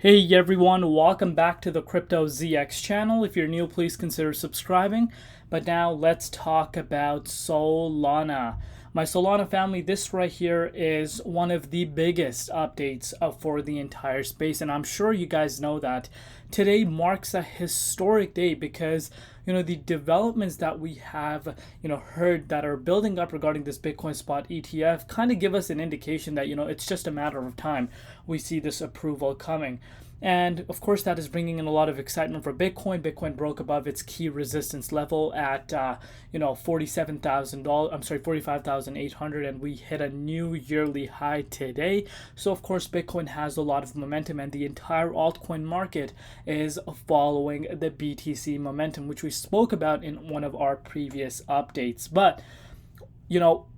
Hey everyone, welcome back to the Crypto ZX channel. If you're new, please consider subscribing. But now let's talk about Solana. My Solana family, this right here is one of the biggest updates for the entire space, and I'm sure you guys know that. Today marks a historic day because the developments that we have heard that are building up regarding this Bitcoin spot ETF kind of give us an indication that it's just a matter of time we see this approval coming. And of course, that is bringing in a lot of excitement for Bitcoin. Bitcoin broke above its key resistance level at $47,000. I'm sorry, 45,800, and we hit a new yearly high today. So of course, Bitcoin has a lot of momentum, and the entire altcoin market is following the BTC momentum, which we spoke about in one of our previous updates. But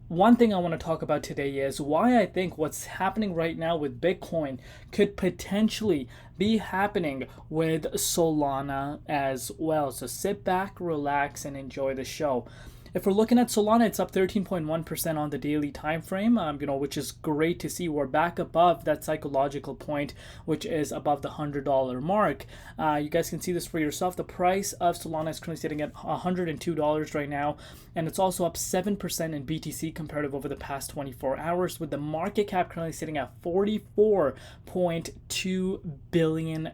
one thing I want to talk about today is why I think what's happening right now with Bitcoin could potentially be happening with Solana as well. So sit back, relax, and enjoy the show. If we're looking at Solana, it's up 13.1% on the daily time frame, which is great to see. We're back above that psychological point, which is above the $100 mark. You guys can see this for yourself. The price of Solana is currently sitting at $102 right now, and it's also up 7% in BTC comparative over the past 24 hours, with the market cap currently sitting at $44.2 billion.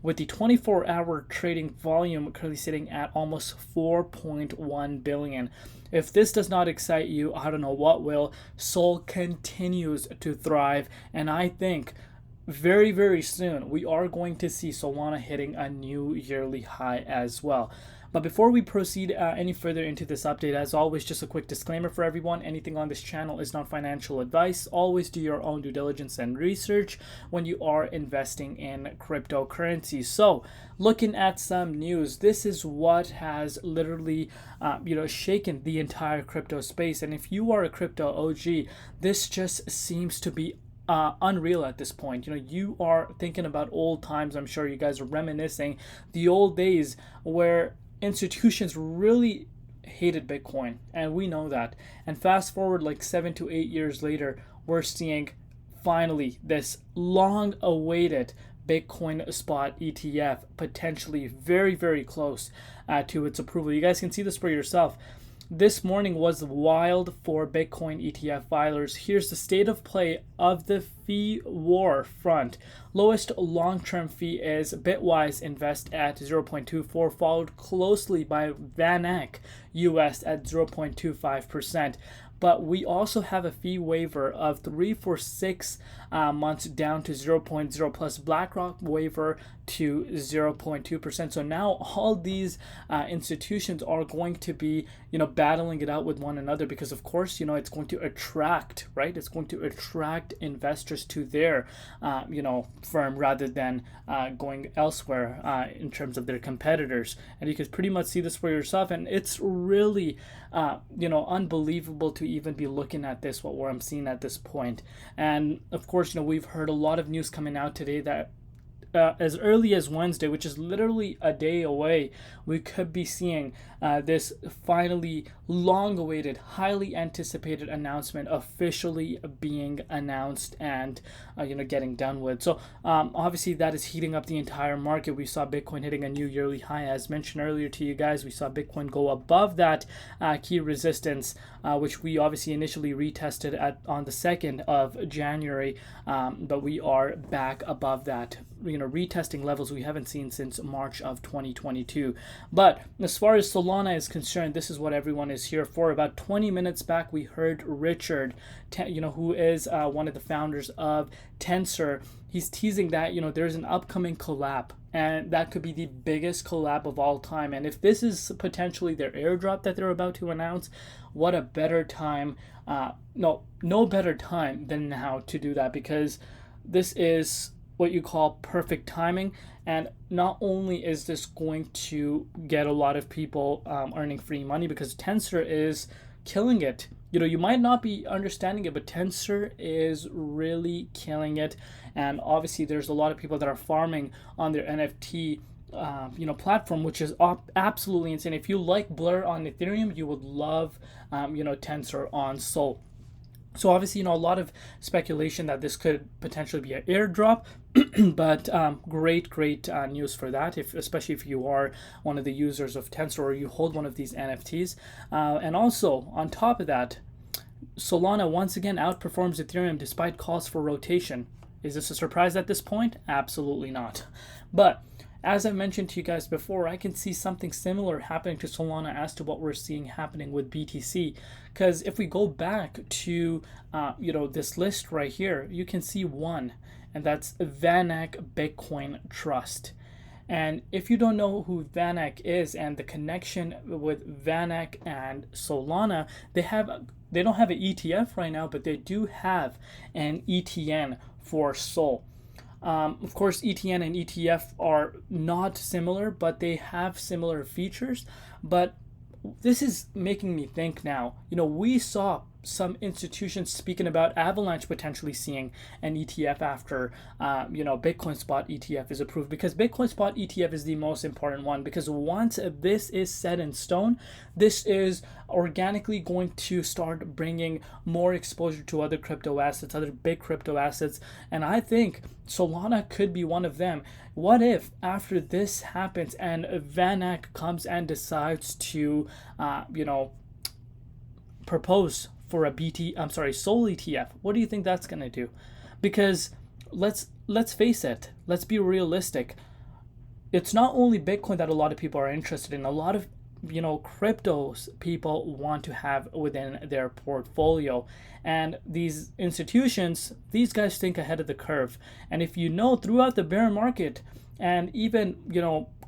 With the 24-hour trading volume currently sitting at almost 4.1 billion. If this does not excite you, I don't know what will. Sol continues to thrive, and I think very, very soon we are going to see Solana hitting a new yearly high as well. But before we proceed any further into this update, as always, just a quick disclaimer for everyone. Anything on this channel is not financial advice. Always do your own due diligence and research when you are investing in cryptocurrencies. So, looking at some news, this is what has literally shaken the entire crypto space. And if you are a crypto OG, this just seems to be unreal at this point. You are thinking about old times. I'm sure you guys are reminiscing the old days where institutions really hated Bitcoin, and we know that. And fast forward like 7 to 8 years later, we're seeing finally this long awaited Bitcoin spot ETF potentially very, very close to its approval. You guys can see this for yourself. This morning was wild for Bitcoin ETF filers. Here's the state of play of the fee war front. Lowest long-term fee is Bitwise Invest at 0.24, followed closely by VanEck US at 0.25%. But we also have a fee waiver of 3 for 6 months down to 0.0, plus BlackRock waiver to 0.2%. So now all these institutions are going to be, battling it out with one another because, of course, it's going to attract, right? It's going to attract investors to their, firm rather than going elsewhere in terms of their competitors. And you can pretty much see this for yourself. And it's really, unbelievable to even be looking at this, what I'm seeing at this point. And of course, we've heard a lot of news coming out today that as early as Wednesday, which is literally a day away, we could be seeing this finally long-awaited, highly anticipated announcement officially being announced and getting done with. So obviously that is heating up the entire market. We saw Bitcoin hitting a new yearly high, as mentioned earlier to you guys. We saw Bitcoin go above that key resistance, which we obviously initially retested on the 2nd of January, but we are back above that, retesting levels we haven't seen since March of 2022. But as far as Solana is concerned, this is what everyone is here for. About 20 minutes back, we heard Richard, who is one of the founders of Tensor. He's teasing that there's an upcoming collab, and that could be the biggest collab of all time. And if this is potentially their airdrop that they're about to announce, what a better time, no better time than now to do that, because this is what you call perfect timing. And not only is this going to get a lot of people earning free money, because Tensor is killing it. You might not be understanding it, but Tensor is really killing it. And obviously there's a lot of people that are farming on their NFT platform, which is absolutely insane. If you like Blur on Ethereum, you would love Tensor on Sol. So obviously, a lot of speculation that this could potentially be an airdrop. But great news for that, especially if you are one of the users of Tensor or you hold one of these NFTs. And also, on top of that, Solana once again outperforms Ethereum despite calls for rotation. Is this a surprise at this point? Absolutely not. But as I mentioned to you guys before, I can see something similar happening to Solana as to what we're seeing happening with BTC. Because if we go back to this list right here, you can see one, and that's VanEck Bitcoin Trust. And if you don't know who VanEck is and the connection with VanEck and Solana, they don't have an ETF right now, but they do have an ETN for Sol. Of course, ETN and ETF are not similar, but they have similar features. But this is making me think now. We saw some institutions speaking about Avalanche potentially seeing an ETF after Bitcoin Spot ETF is approved, because Bitcoin Spot ETF is the most important one, because once this is set in stone, this is organically going to start bringing more exposure to other crypto assets, other big crypto assets, and I think Solana could be one of them. What if after this happens and VanEck comes and decides to propose for a Sol ETF? What do you think that's going to do? Because let's face it, let's be realistic. It's not only Bitcoin that a lot of people are interested in. A lot of cryptos people want to have within their portfolio, and these institutions, these guys think ahead of the curve. And if throughout the bear market and even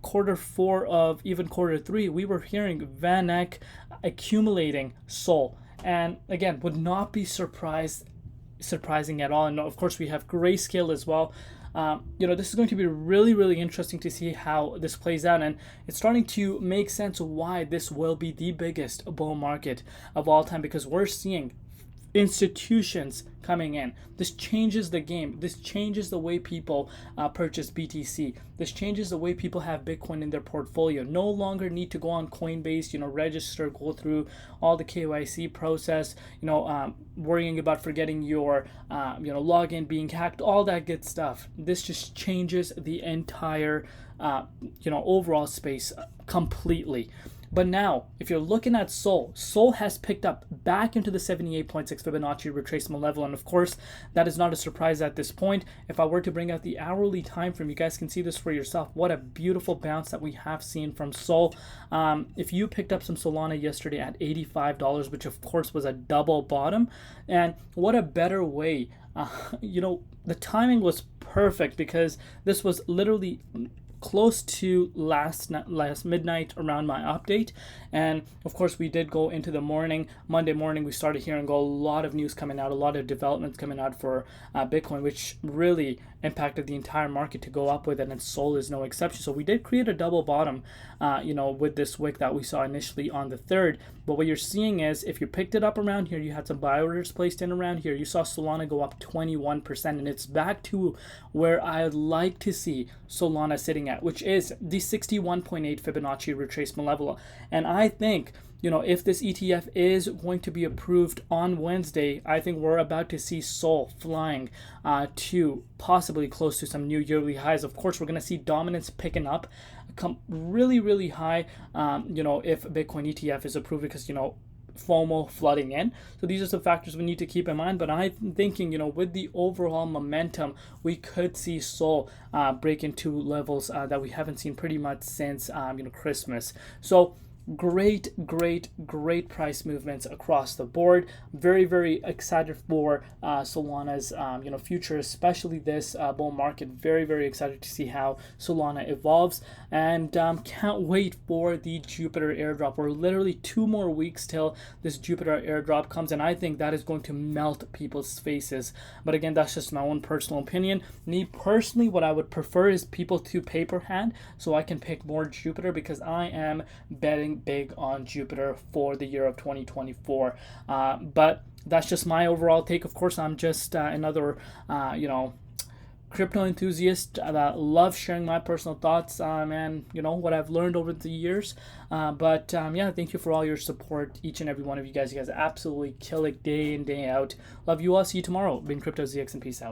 quarter four of even quarter three, we were hearing VanEck accumulating Sol. And again, would not be surprising at all. And of course, we have Grayscale as well. This is going to be really interesting to see how this plays out. And it's starting to make sense why this will be the biggest bull market of all time, because we're seeing institutions coming in. This changes the game. This changes the way people purchase BTC. This changes the way people have Bitcoin in their portfolio. No longer need to go on Coinbase, register, go through all the KYC process, worrying about forgetting your login being hacked, all that good stuff. This just changes the entire overall space completely. But now, if you're looking at Sol has picked up back into the 78.6 Fibonacci retracement level. And of course, that is not a surprise at this point. If I were to bring out the hourly time frame, you guys can see this for yourself. What a beautiful bounce that we have seen from Sol. If you picked up some Solana yesterday at $85, which of course was a double bottom, and what a better way. The timing was perfect, because this was literally close to last midnight around my update. And of course, we did go into the morning. Monday morning, we started hearing a lot of news coming out, a lot of developments coming out for Bitcoin, which really impacted the entire market to go up with it, and Sol is no exception. So we did create a double bottom, with this wick that we saw initially on the 3rd. But what you're seeing is, if you picked it up around here, you had some buy orders placed in around here. You saw Solana go up 21%, and it's back to where I'd like to see Solana sitting at, which is the 61.8 Fibonacci retracement level. And I think, if this ETF is going to be approved on Wednesday, I think we're about to see Sol flying to possibly close to some new yearly highs. Of course, we're going to see dominance picking up, come really high, if Bitcoin ETF is approved, because, FOMO flooding in. So these are some factors we need to keep in mind. But I'm thinking, with the overall momentum, we could see Sol break into levels that we haven't seen pretty much since Christmas. So great price movements across the board. Very excited for Solana's future, especially this bull market. Very excited to see how Solana evolves, and can't wait for the Jupiter airdrop. We're literally 2 more weeks till this Jupiter airdrop comes, and I think that is going to melt people's faces. But again, that's just my own personal opinion. Me personally, what I would prefer is people to paper hand, so I can pick more Jupiter, because I am betting big on Jupiter for the year of 2024. But that's just my overall take. Of course, I'm just another crypto enthusiast that loves sharing my personal thoughts and what I've learned over the years. But thank you for all your support, each and every one of you guys. You guys absolutely kill it day in, day out. Love you all. See you tomorrow. Been Crypto ZX, and peace out.